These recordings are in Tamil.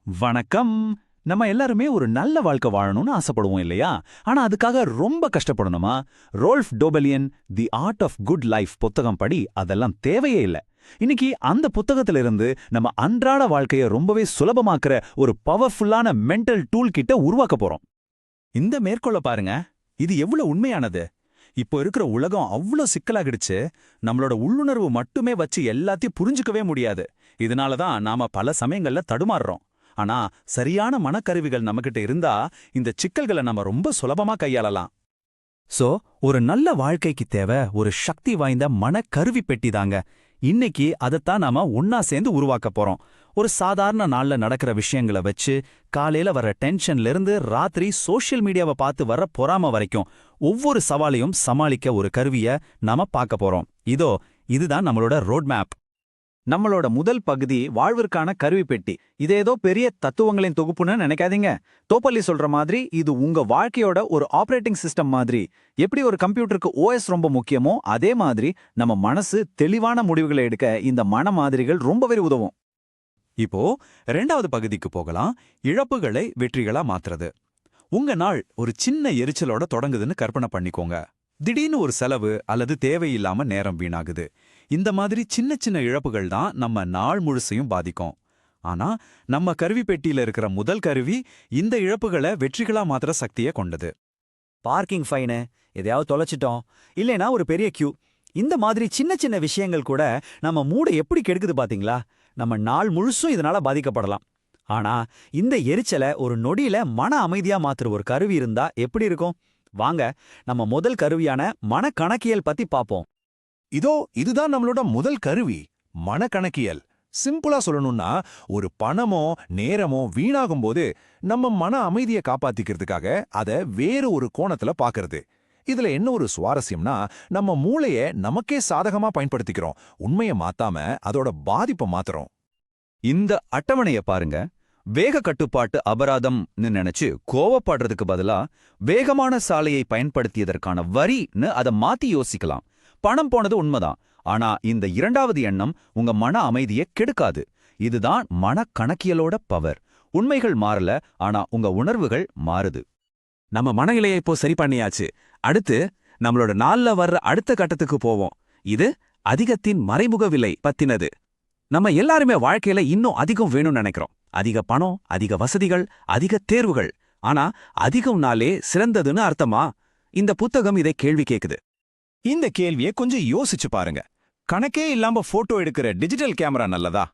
வணக்கம். நம்ம எல்லாருமே ஒரு நல்ல வாழ்க்கை வாழணும்னு ஆசைப்படுவோம் இல்லையா? ஆனா அதுக்காக ரொம்ப கஷ்டப்படணுமா? ரோல்ஃப் டோபலியன் the art of good life புத்தகம் படி அதெல்லாம் தேவையே இல்ல. இன்னைக்கு அந்த புத்தகத்திலிருந்து நம்ம அன்றாட வாழ்க்கையை ரொம்பவே சுலபமாக்குற ஒரு பவர்ஃபுல்லான மென்டல் டூல் கிட்ட உருவாக்க போறோம். இந்த மேற்கோள பாருங்க. இது எவ்வளவு உண்மையானது. இப்போ இருக்கிற உலகம் அவ்வளோ சிக்கலாகிடுச்சு. நம்மளோட உள்ளுணர்வு மட்டுமே வச்சு எல்லாத்தையும் புரிஞ்சுக்கவே முடியாது. இதனால தான் நாம பல சமயங்கள்ல தடுமாறுறோம். ஆனா சரியான மனக்கருவிகள் நம்மகிட்ட இருந்தா இந்த சிக்கல்களை நம்ம ரொம்ப சுலபமா கையாளலாம். சோ ஒரு நல்ல வாழ்க்கைக்கு தேவை ஒரு சக்தி வாய்ந்த மனக்கருவி பெட்டிதாங்க. இன்னைக்கு அதைத்தான் நாம ஒன்னா சேர்ந்து உருவாக்க போறோம். ஒரு சாதாரண நாள்ல நடக்கிற விஷயங்களை வச்சு காலையில வர டென்ஷன்ல இருந்து ராத்திரி சோஷியல் மீடியாவை பார்த்து வர பொறாம வரைக்கும் ஒவ்வொரு சவாலையும் சமாளிக்க ஒரு கருவிய நாம பார்க்க போறோம். இதுதான் நம்மளோட ரோட் மேப். நம்மளோட முதல் பகுதி வாழ்விற்கான கருவி பெட்டி. இது ஏதோ பெரிய தத்துவங்களின் தொகுப்புன்னு நினைக்காதீங்க. தோப்பள்ளி சொல்ற மாதிரி இது உங்க வாழ்க்கையோட ஒரு ஆபரேட்டிங் சிஸ்டம் மாதிரி. எப்படி ஒரு கம்ப்யூட்டருக்கு ஓஎஸ் ரொம்ப முக்கியமோ அதே மாதிரி நம்ம மனசு தெளிவான முடிவுகளை எடுக்க இந்த மன மாதிரிகள் ரொம்பவே உதவும். இப்போ 2வது பகுதிக்கு போகலாம். இழப்புகளை வெற்றிகளா மாத்துறது. உங்க நாள் ஒரு சின்ன எரிச்சலோட தொடங்குதுன்னு கற்பனை பண்ணிக்கோங்க. திடீர்னு ஒரு செலவு அல்லது தேவையில்லாம நேரம் வீணாகுது. இந்த மாதிரி சின்ன சின்ன இழப்புகள் தான் நம்ம நாள் முழுசையும் பாதிக்கும். ஆனா நம்ம கருவி பெட்டியில இருக்கிற முதல் கருவி இந்த இழப்புகளை வெற்றிகளா மாத்திர சக்தியை கொண்டது. பார்க்கிங் ஃபைனு, எதையாவது தொலைச்சிட்டோம், இல்லைனா ஒரு பெரிய கியூ, இந்த மாதிரி சின்ன சின்ன விஷயங்கள் கூட நம்ம மூடை எப்படி கெடுக்குது பாத்தீங்களா? நம்ம நாள் முழுசும் இதனால பாதிக்கப்படலாம். ஆனா இந்த எரிச்சலை ஒரு நொடியில மன அமைதியா மாத்துற ஒரு கருவி இருந்தா எப்படி இருக்கும்? வாங்க நம்ம முதல் கருவியான மனக்கணக்கியல் பத்தி பாப்போம். இதுதான் நம்மளோட முதல் கருவி, மனக்கணக்கியல். சிம்பிளா சொல்லணும்னா, ஒரு பணமோ நேரமோ வீணாகும் போது நம்ம மன அமைதியை காப்பாத்திக்கிறதுக்காக அதை வேறு ஒரு கோணத்துல பாக்குறது. இதுல என்ன ஒரு சுவாரஸ்யம்னா, நம்ம மூளைய நமக்கே சாதகமா பயன்படுத்திக்கிறோம். உண்மையை மாத்தாம அதோட பாதிப்பை மாத்துறோம். இந்த அட்டவணைய பாருங்க. வேக கட்டுப்பாட்டு அபராதம்னு நினைச்சு கோவப்படுறதுக்கு பதிலா வேகமான சாலையை பயன்படுத்தியதற்கான வரின்னு அதை மாத்தி யோசிக்கலாம். பணம் போனது உண்மைதான். ஆனா இந்த 2வது எண்ணம் உங்க மன அமைதியை கெடுக்காது. இதுதான் மனக்கணக்கியலோட பவர். உண்மைகள் மாறல, ஆனா உங்க உணர்வுகள் மாறுது. நம்ம மனநிலையை இப்போ சரி பண்ணியாச்சு. அடுத்து நம்மளோட நாள்ல வர்ற அடுத்த கட்டத்துக்கு போவோம். இது அதிகத்தின் மறைமுக விலை பத்தினது. நம்ம எல்லாருமே வாழ்க்கையில இன்னும் அதிகம் வேணும்னு நினைக்கிறோம். அதிக பணம், அதிக வசதிகள், அதிக தேர்வுகள். ஆனா அதிகம்னாலே சிறந்ததுன்னு அர்த்தமா? இந்த புத்தகம் இதை கேள்வி கேக்குது. இந்த கேள்வியை கொஞ்சம் யோசிச்சு பாருங்க. கணக்கே இல்லாம போட்டோ எடுக்கிற டிஜிட்டல் கேமரா நல்லதா?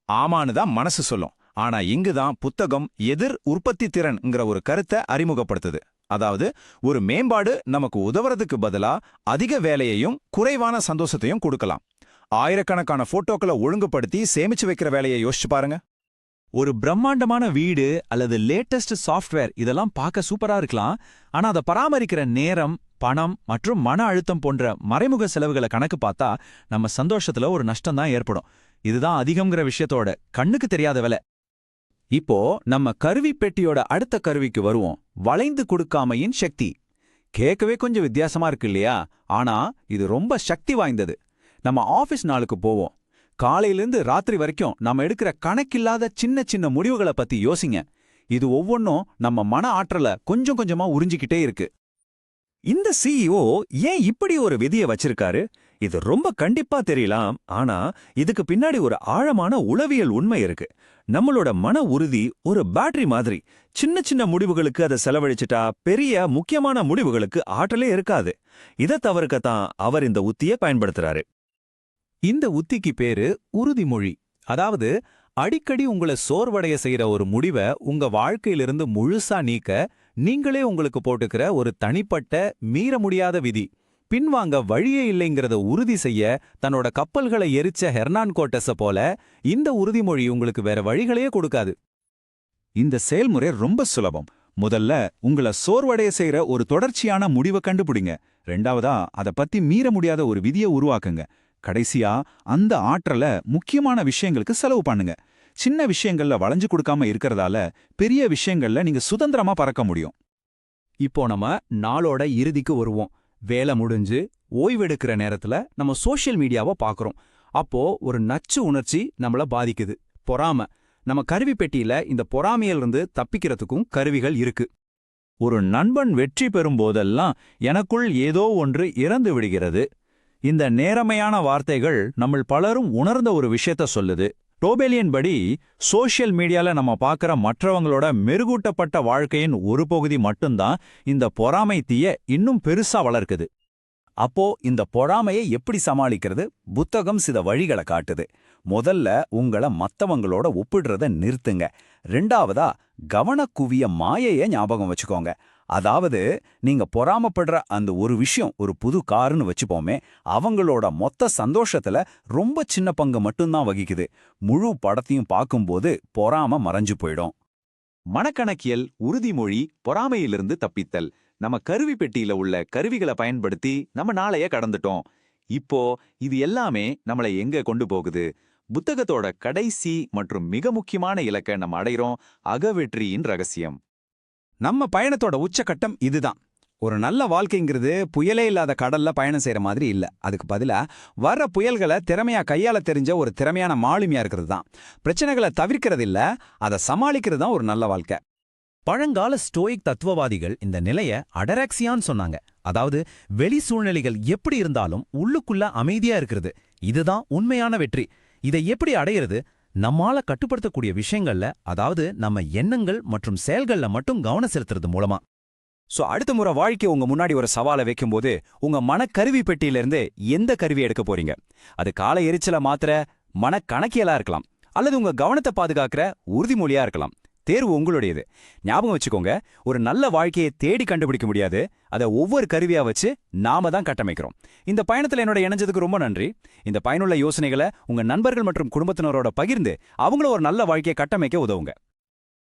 ஆமான்னு தான் மனசு சொல்லும். ஆனா இங்குதான் புத்தகம் எதிர் உற்பத்தி திறன்ங்கிற ஒரு கருத்தை அறிமுகப்படுத்துது. அதாவது ஒரு மேம்பாடு நமக்கு உதவுறதுக்கு பதிலா அதிக வேலையையும் குறைவான சந்தோஷத்தையும் கொடுக்கலாம். ஆயிரக்கணக்கான போட்டோக்களை ஒழுங்குபடுத்தி சேமிச்சு வைக்கிற வேலையை யோசிச்சு பாருங்க. ஒரு பிரம்மாண்டமான வீடு அல்லது லேட்டஸ்ட் சாஃப்ட்வேர் இதெல்லாம் பார்க்க சூப்பரா இருக்கலாம். ஆனா அதை பராமரிக்கிற நேரம், பணம் மற்றும் மன அழுத்தம் போன்ற மறைமுக செலவுகளை கணக்கு பார்த்தா நம்ம சந்தோஷத்துல ஒரு நஷ்டம் தான் ஏற்படும். இதுதான் அதிகம்ங்கிற விஷயத்தோட கண்ணுக்கு தெரியாத விலை. இப்போ நம்ம கருவி பெட்டியோட அடுத்த கருவிக்கு வருவோம். வளைந்து கொடுக்காமையின் சக்தி. கேட்கவே கொஞ்சம் வித்தியாசமா இருக்கு இல்லையா? ஆனா இது ரொம்ப சக்தி வாய்ந்தது. நம்ம ஆபீஸ் நாளுக்கு போவோம். காலையிலிருந்து ராத்திரி வரைக்கும் நம்ம எடுக்கிற கணக்கில்லாத சின்ன சின்ன முடிவுகளை பத்தி யோசிங்க. இது ஒவ்வொன்றும் நம்ம மன ஆற்றலை கொஞ்சம் கொஞ்சமா உறிஞ்சிக்கிட்டே இருக்கு. இந்த சிஇஓ ஏன் இப்படி ஒரு விதியை வச்சிருக்காரு? இது ரொம்ப கண்டிப்பா தெரியலாம். ஆனா இதுக்கு பின்னாடி ஒரு ஆழமான உளவியல் உண்மை இருக்கு. நம்மளோட மன உறுதி ஒரு பேட்டரி மாதிரி. சின்ன சின்ன முடிவுகளுக்கு அதை செலவழிச்சிட்டா பெரிய முக்கியமான முடிவுகளுக்கு ஆற்றலே இருக்காது. இதை தவிர்க்கத்தான் அவர் இந்த உத்தியை பயன்படுத்துறாரு. இந்த உத்திக்கு பேரு உறுதிமொழி. அதாவது அடிக்கடி உங்களை சோர்வடைய செய்யற ஒரு முடிவை உங்க வாழ்க்கையிலிருந்து முழுசா நீக்க நீங்களே உங்களுக்கு போட்டுக்கிற ஒரு தனிப்பட்ட மீற முடியாத விதி. பின்வாங்க வழியே இல்லைங்கிறத உறுதி செய்ய தன்னோட கப்பல்களை எரிச்ச ஹெர்னான் கோர்டஸ போல இந்த உறுதிமொழி உங்களுக்கு வேற வழிகளையே கொடுக்காது. இந்த செயல்முறை ரொம்ப சுலபம். முதல்ல உங்களை சோர்வடைய செய்யற ஒரு தொடர்ச்சியான முடிவை கண்டுபிடிங்க. 2வதா அதை பத்தி மீற முடியாத ஒரு விதியை உருவாக்குங்க. கடைசியா அந்த ஆற்றலை முக்கியமான விஷயங்களுக்கு செலவு பண்ணுங்க. சின்ன விஷயங்கள்ல வளைஞ்சு கொடுக்காம இருக்கிறதால பெரிய விஷயங்கள்ல நீங்க சுதந்திரமா பறக்க முடியும். இப்போ நம்ம நாளோட இறுதிக்கு வருவோம். வேலை முடிஞ்சு ஓய்வெடுக்கிற நேரத்துல நம்ம சோஷியல் மீடியாவை பார்க்கறோம். அப்போ ஒரு நச்சு உணர்ச்சி நம்மள பாதிக்குது. பொறாம. நம்ம கருவி பெட்டியில இந்த பொறாமையிலிருந்து தப்பிக்கிறதுக்கும் கருவிகள் இருக்கு. ஒரு நண்பன் வெற்றி பெறும்போதெல்லாம் எனக்குள் ஏதோ ஒன்று இறந்து விடுகிறது. இந்த நேர்மையான வார்த்தைகள் நம்மள் பலரும் உணர்ந்த ஒரு விஷயத்த சொல்லுது. டோபெலியன் படி சோஷியல் மீடியால நம்ம பார்க்குற மற்றவங்களோட மெருகூட்டப்பட்ட வாழ்க்கையின் ஒரு பகுதி மட்டும்தான் இந்த பொறாமை தீய இன்னும் பெருசா வளர்க்குது. அப்போ இந்த பொறாமையை எப்படி சமாளிக்கிறது? புத்தகம் சில வழிகளை காட்டுது. முதல்ல உங்கள மத்தவங்களோட ஒப்பிடுறத நிறுத்துங்க. ரெண்டாவதா கவனக்குவிய மாயைய ஞாபகம் வச்சுக்கோங்க. அதாவது நீங்க பொறாமப்படுற அந்த ஒரு விஷயம் ஒரு புது காருன்னு வச்சுப்போமே, அவங்களோட மொத்த சந்தோஷத்துல ரொம்ப சின்ன பங்கு மட்டும்தான் வகிக்குது. முழு படத்தையும் பார்க்கும்போது பொறாம மறைஞ்சு போயிடும். மனக்கணக்கியல் உறுதிமொழி பொறாமையிலிருந்து தப்பித்தல். நம்ம கருவி பெட்டியில உள்ள கருவிகளை பயன்படுத்தி நம்ம நாளைய கடந்துட்டோம். இப்போ இது எல்லாமே நம்மளை எங்க கொண்டு போகுது? புத்தகத்தோட கடைசி மற்றும் மிக முக்கியமான இலக்கை நம்ம அடைகிறோம், அகவெற்றியின் ரகசியம். நம்ம பயணத்தோட உச்சக்கட்டம் இதுதான். ஒரு நல்ல வாழ்க்கைங்கிறது புயலே இல்லாத கடல்ல பயணம் செய்யற மாதிரி இல்ல. அதுக்கு பதிலா வர்ற புயல்களை திறமையா கையாள தெரிஞ்ச ஒரு திறமையான மாலுமியா இருக்கிறது தான். பிரச்சனைகளை தவிர்க்கிறது இல்ல, அதை சமாளிக்கிறது தான் ஒரு நல்ல வாழ்க்கை. பழங்கால ஸ்டோயிக் தத்துவவாதிகள் இந்த நிலைய அடராக்சியான்னு சொன்னாங்க. அதாவது வெளி சூழ்நிலைகள் எப்படி இருந்தாலும் உள்ளுக்குள்ள அமைதியா இருக்கிறது. இதுதான் உண்மையான வெற்றி. இதை எப்படி அடையிறது? நம்மால கட்டுப்படுத்தக்கூடிய விஷயங்கள்ல, அதாவது நம்ம எண்ணங்கள் மற்றும் செயல்கள்ல மட்டும் கவனம் செலுத்துறது மூலமா. அடுத்த முறை வாழ்க்கை உங்க முன்னாடி ஒரு சவாலை வைக்கும்போது உங்க மனக்கருவி பெட்டியிலிருந்து எந்த கருவி எடுக்க போறீங்க? அது கால எரிச்சலை மாத்திர மனக்கணக்கியலா இருக்கலாம், அல்லது உங்க கவனத்தை பாதுகாக்கிற உறுதிமொழியா இருக்கலாம். தேர்வு உங்களுடையது. ஞாபகம் வச்சுக்கோங்க, ஒரு நல்ல வாழ்க்கையை தேடி கண்டுபிடிக்க முடியாது, அதை ஒவ்வொரு கருவியா வச்சு நாம தான் கட்டமைக்கிறோம். இந்த பயணத்துல என்னோட இணைஞ்சதுக்கு ரொம்ப நன்றி. இந்த பயனுள்ள யோசனைகளை உங்க நண்பர்கள் மற்றும் குடும்பத்தினரோட பகிர்ந்து அவங்கள ஒரு நல்ல வாழ்க்கையை கட்டமைக்க உதவுங்க.